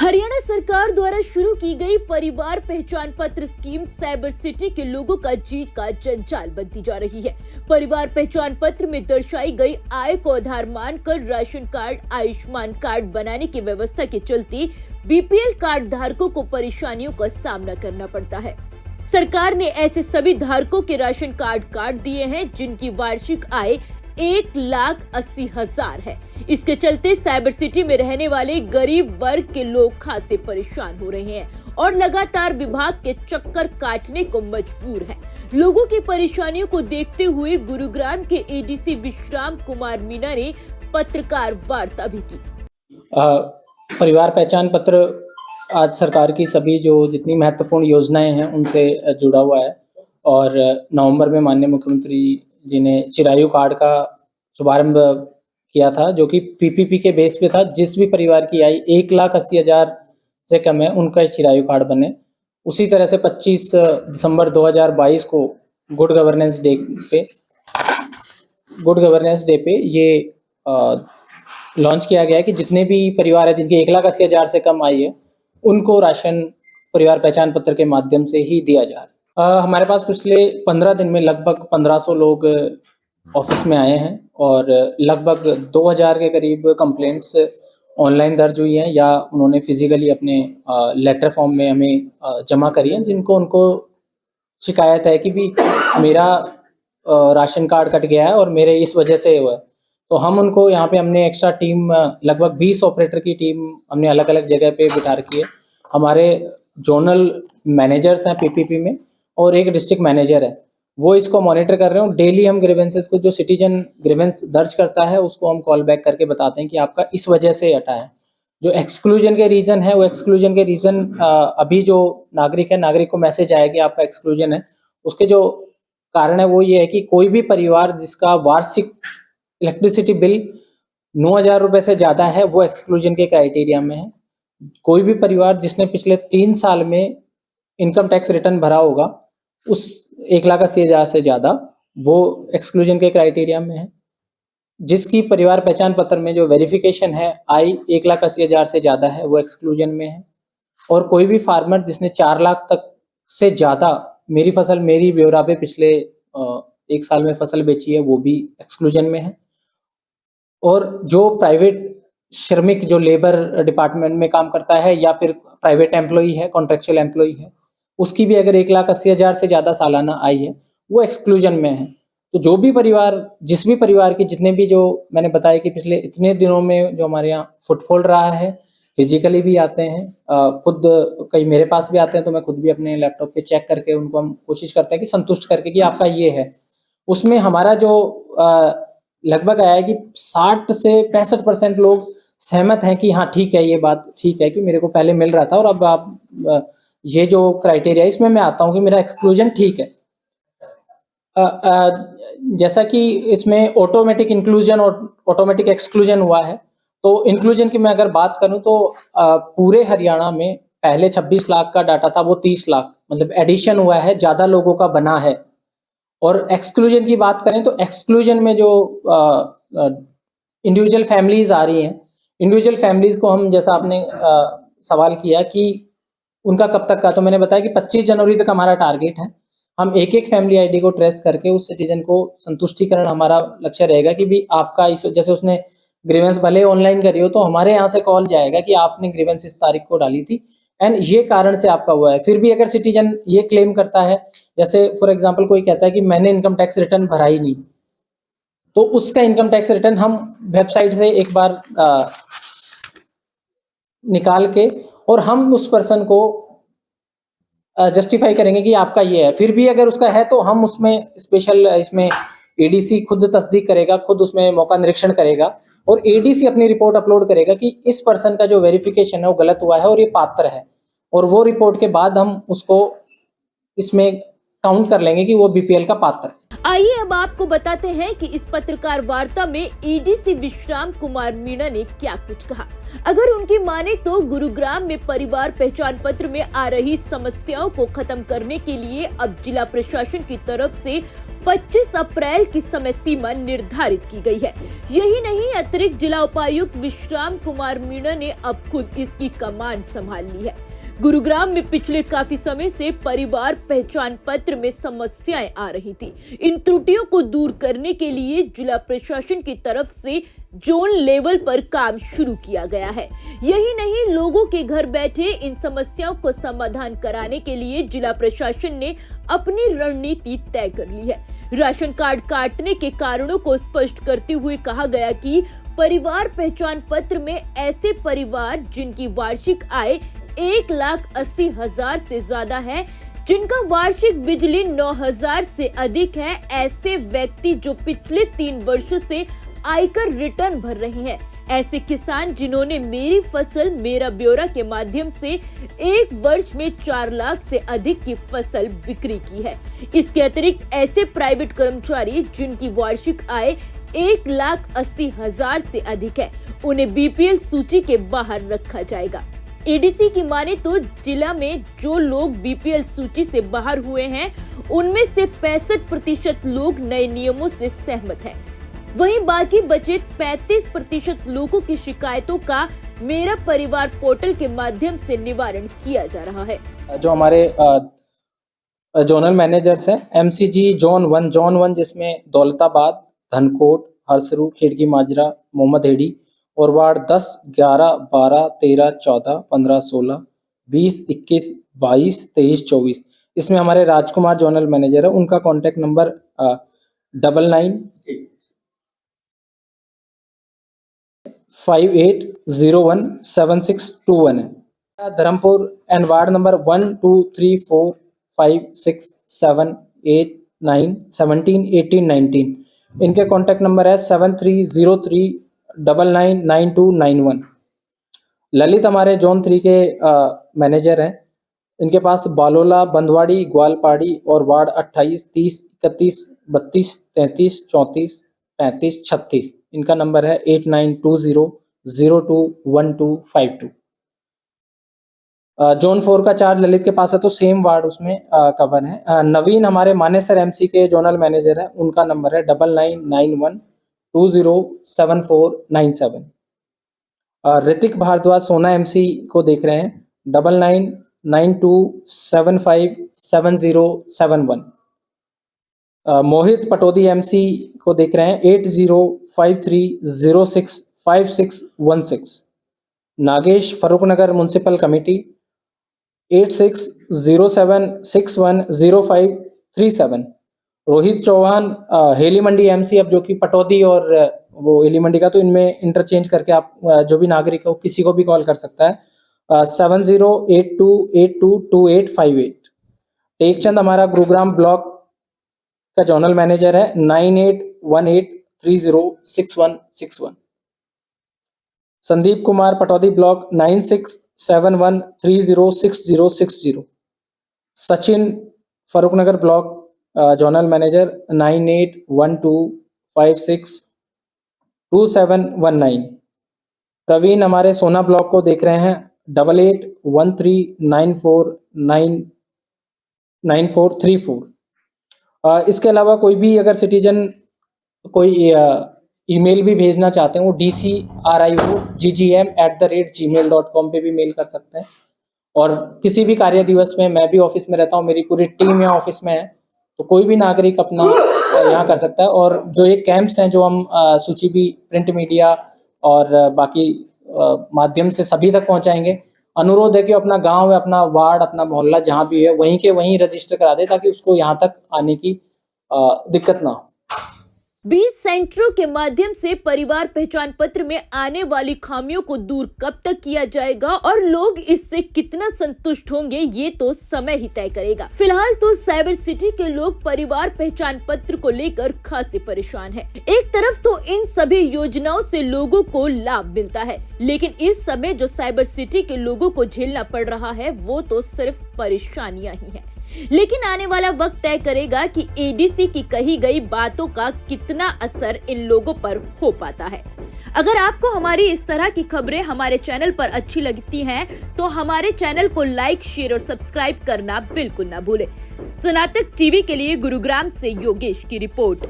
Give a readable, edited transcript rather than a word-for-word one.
हरियाणा सरकार द्वारा शुरू की गई परिवार पहचान पत्र स्कीम साइबर सिटी के लोगों का जीत का जंजाल बनती जा रही है। परिवार पहचान पत्र में दर्शाई गई आय को आधार मानकर राशन कार्ड, आयुष्मान कार्ड बनाने की व्यवस्था के चलते बीपीएल कार्ड धारकों को परेशानियों का सामना करना पड़ता है। सरकार ने ऐसे सभी धारकों के राशन कार्ड काट दिए हैं जिनकी वार्षिक आय 1,80,000 है। इसके चलते साइबर सिटी में रहने वाले गरीब वर्ग के लोग खासे परेशान हो रहे हैं और लगातार विभाग के चक्कर काटने को मजबूर हैं। लोगों की परेशानियों को देखते हुए गुरुग्राम के एडीसी विश्राम कुमार मीना ने पत्रकार वार्ता भी की। परिवार पहचान पत्र आज सरकार की सभी जो जितनी महत्वपूर्ण योजनाएं हैं उनसे जुड़ा हुआ है और नवंबर में माननीय मुख्यमंत्री जी ने चिरायु कार्ड का शुभारंभ किया था, जो कि पीपीपी के बेस पे था। जिस भी परिवार की आय 1,80,000 से कम है उनका चिरायु कार्ड बने। उसी तरह से 25 दिसंबर 2022 को गुड गवर्नेंस डे पे ये लॉन्च किया गया है कि जितने भी परिवार है जिनकी 1,80,000 से कम आय है उनको राशन परिवार पहचान पत्र के माध्यम से ही दिया जा रहा है। हमारे पास पिछले 15 दिन में लगभग 1500 लोग ऑफिस में आए हैं और लगभग 2000 के करीब कंप्लेंट्स ऑनलाइन दर्ज हुई हैं या उन्होंने फिजिकली अपने लेटर फॉर्म में हमें जमा करी हैं, जिनको उनको शिकायत है कि भी मेरा राशन कार्ड कट गया है और मेरे इस वजह से हुआ है। तो हम उनको यहाँ पे हमने एक्स्ट्रा टीम लगभग 20 ऑपरेटर की टीम हमने अलग अलग जगह पे बिठा रखी है। हमारे जोनल मैनेजर्स हैं पीपीपी में और एक डिस्ट्रिक्ट मैनेजर है, वो इसको मॉनिटर कर रहे हो। डेली हम ग्रीवेंसेस को, जो सिटीजन ग्रीवेंस दर्ज करता है उसको हम कॉल बैक करके बताते हैं कि आपका इस वजह से हटा है। जो एक्सक्लूजन के रीज़न है वो एक्सक्लूजन के रीज़न अभी जो नागरिक है, नागरिक को मैसेज आया कि आपका एक्सक्लूजन है, उसके जो कारण है वो ये है कि कोई भी परिवार जिसका वार्षिक इलेक्ट्रिसिटी बिल 9,000 रुपये से ज़्यादा है वो एक्सक्लूजन के क्राइटेरिया में है। कोई भी परिवार जिसने पिछले 3 साल में इनकम टैक्स रिटर्न भरा होगा उस 1,80,000 से ज़्यादा वो एक्सक्लूजन के क्राइटेरिया में है। जिसकी परिवार पहचान पत्र में जो वेरिफिकेशन है आय 1,80,000 से ज़्यादा है वो एक्सक्लूजन में है। और कोई भी फार्मर जिसने 4 लाख तक से ज़्यादा मेरी फसल मेरी ब्यौरा पे पिछले 1 साल में फसल बेची है वो भी एक्सक्लूजन में है। और जो प्राइवेट श्रमिक जो लेबर डिपार्टमेंट में काम करता है या फिर प्राइवेट एम्प्लॉई है, कॉन्ट्रेक्चुअल एम्प्लॉई है, उसकी भी अगर 1,80,000 से ज़्यादा सालाना आय है वो एक्सक्लूजन में है। तो जो भी परिवार, जिस भी परिवार की जितने भी, जो मैंने बताया कि पिछले इतने दिनों में जो हमारे यहाँ फुटफॉल रहा है, फिजिकली भी आते हैं, खुद कई मेरे पास भी आते हैं तो मैं खुद भी अपने लैपटॉप पे चेक करके उनको हम कोशिश करते हैं कि संतुष्ट करके कि आपका ये है। उसमें हमारा जो लगभग आया है कि 60 से 65% लोग सहमत हैं कि हाँ ठीक है, ये बात ठीक है कि मेरे को पहले मिल रहा था और अब आप ये जो क्राइटेरिया इसमें मैं आता हूँ कि मेरा एक्सक्लूजन ठीक है। जैसा कि इसमें ऑटोमेटिक इंक्लूजन और ऑटोमेटिक एक्सक्लूजन हुआ है, तो इंक्लूजन की मैं अगर बात करूं तो पूरे हरियाणा में पहले 26 लाख का डाटा था, वो 30 लाख मतलब एडिशन हुआ है, ज़्यादा लोगों का बना है। और एक्सक्लूजन की बात करें तो एक्सक्लूजन में जो इंडिविजुअल फैमिलीज आ रही हैं, इंडिविजुअल फैमिलीज को हम, जैसा आपने सवाल किया कि उनका कब तक का, तो मैंने बताया कि 25 जनवरी तक हमारा टारगेट है। हम एक एक फैमिली आईडी को ट्रेस करके उस सिटीजन को संतुष्टिकरण हमारा लक्ष्य रहेगा कि भी आपका इस, जैसे उसने ग्रीवेंस भले ऑनलाइन करी हो तो हमारे यहाँ से कॉल जाएगा कि आपने ग्रीवेंस इस तारीख को डाली थी एंड ये कारण से आपका हुआ है। फिर भी अगर सिटीजन ये क्लेम करता है, जैसे फॉर एग्जांपल कोई कहता है कि मैंने इनकम टैक्स रिटर्न भरा ही नहीं, तो उसका इनकम टैक्स रिटर्न हम वेबसाइट से एक बार निकाल के और हम उस पर्सन को जस्टिफाई करेंगे कि आपका ये है। फिर भी अगर उसका है तो हम उसमें स्पेशल, इसमें एडीसी खुद तस्दीक करेगा, खुद उसमें मौका निरीक्षण करेगा और एडीसी अपनी रिपोर्ट अपलोड करेगा कि इस पर्सन का जो वेरिफिकेशन है वो गलत हुआ है और ये पात्र है। और वो रिपोर्ट के बाद हम उसको इसमें काउंट कर लेंगे कि वो बीपीएल का पात्र है। आइए अब आपको बताते हैं कि इस पत्रकार वार्ता में एडीसी विश्राम कुमार मीणा ने क्या कुछ कहा। अगर उनकी माने तो गुरुग्राम में परिवार पहचान पत्र में आ रही समस्याओं को खत्म करने के लिए अब जिला प्रशासन की तरफ से 25 अप्रैल की समय सीमा निर्धारित की गई है। यही नहीं, अतिरिक्त जिला उपायुक्त विश्राम कुमार मीणा ने अब खुद इसकी कमान संभाल ली है। गुरुग्राम में पिछले काफी समय से परिवार पहचान पत्र में समस्याएं आ रही थी। इन त्रुटियों को दूर करने के लिए जिला प्रशासन की तरफ से जोन लेवल पर काम शुरू किया गया है। यही नहीं, लोगों के घर बैठे इन समस्याओं को समाधान कराने के लिए जिला प्रशासन ने अपनी रणनीति तय कर ली है। राशन कार्ड काटने के कारणों को स्पष्ट करते हुए कहा गया कि परिवार पहचान पत्र में ऐसे परिवार जिनकी वार्षिक आय 1,80,000 से ज्यादा है, जिनका वार्षिक बिजली 9,000 से अधिक है, ऐसे व्यक्ति जो पिछले 3 वर्षों से आयकर रिटर्न भर रहे हैं, ऐसे किसान जिन्होंने मेरी फसल मेरा ब्यौरा के माध्यम से 1 वर्ष में 4 लाख से अधिक की फसल बिक्री की है। इसके अतिरिक्त ऐसे प्राइवेट कर्मचारी जिनकी वार्षिक आय 1,80,000 से अधिक है, उन्हें बीपीएल सूची के बाहर रखा जाएगा। एडीसी की माने तो जिला में जो लोग बीपीएल सूची से बाहर हुए हैं, उनमें से 65% लोग नए नियमों से सहमत हैं। वहीं बाकी बचे 35% लोगों की शिकायतों का मेरा परिवार पोर्टल के माध्यम से निवारण किया जा रहा है। जो हमारे जोनल मैनेजर्स हैं, एमसीजी जोन 1 जिसमें दौलताबाद, धनकोट, हरसरू, खिड़की माजरा, मोहम्मद हेड़ी और वार्ड 10, 11, 12, 13, 14, 15, 16, 20, 21, 22, 23, 24 इसमें हमारे राजकुमार जोनल मैनेजर है। उनका कॉन्टैक्ट नंबर 9958017621 है। धर्मपुर एंड वार्ड नंबर 1, 2, 3, 4, 5, 6, 7, 8, 9, 17, 18, 19 इनके कॉन्टैक्ट नंबर है 7303999291। ललित हमारे जोन 3 के मैनेजर हैं। इनके पास बालोला, बंदवाड़ी, ग्वालपाड़ी और वार्ड 28, 30, 31, 32, 33, 34, 35, 36 इनका नंबर है 8920021252। जोन 4 का चार्ज ललित के पास है, तो सेम वार्ड उसमें कवर है। नवीन हमारे मानेसर एमसी के जोनल मैनेजर है। उनका नंबर है 9991207497। ऋतिक भारद्वाज सोना एमसी को देख रहे हैं 9992757071। मोहित पटोदी एमसी को देख रहे हैं 8053065616। Nagesh Farrukhnagar municipal committee 8607610537। Rohit Chauhan Haily Mandi MC, अब जो कि पटौदी और वो हेली मंडी का, तो इनमें इंटरचेंज करके आप जो भी नागरिक हो किसी को भी कॉल कर सकता है 7082822858। टेकचंद हमारा गुरुग्राम ब्लॉक का जोनल मैनेजर है 9818306161। Sandeep Kumar Pataudi block 9671306060। Sachin Farukhnagar block zonal manager 9812562719। Praveen हमारे सोना ब्लॉक को देख रहे हैं 8813949434। इसके अलावा कोई भी अगर सिटीजन कोई ईमेल भी भेजना चाहते हैं, वो dcrioggm@gmail.com पे भी मेल कर सकते हैं। और किसी भी कार्य दिवस में, मैं भी ऑफिस में रहता हूँ, मेरी पूरी टीम यहाँ ऑफिस में है, तो कोई भी नागरिक अपना यहाँ कर सकता है। और जो ये कैंप्स हैं जो हम सूची भी प्रिंट मीडिया और बाकी माध्यम से सभी तक पहुँचाएंगे। अनुरोध है कि अपना गांव, अपना वार्ड, अपना मोहल्ला जहाँ भी है वहीं के वहीं रजिस्टर करा दे, ताकि उसको यहाँ तक आने की दिक्कत ना हो। 20 सेंटरों के माध्यम से परिवार पहचान पत्र में आने वाली खामियों को दूर कब तक किया जाएगा और लोग इससे कितना संतुष्ट होंगे, ये तो समय ही तय करेगा। फिलहाल तो साइबर सिटी के लोग परिवार पहचान पत्र को लेकर खासे परेशान हैं। एक तरफ तो इन सभी योजनाओं से लोगों को लाभ मिलता है, लेकिन इस समय जो साइबर सिटी के लोगों को झेलना पड़ रहा है वो तो सिर्फ परेशानियां ही हैं। लेकिन आने वाला वक्त तय करेगा कि एडीसी की कही गई बातों का कितना असर इन लोगों पर हो पाता है। अगर आपको हमारी इस तरह की खबरें हमारे चैनल पर अच्छी लगती हैं, तो हमारे चैनल को लाइक, शेयर और सब्सक्राइब करना बिल्कुल ना भूलें। स्नातक टीवी के लिए गुरुग्राम से योगेश की रिपोर्ट।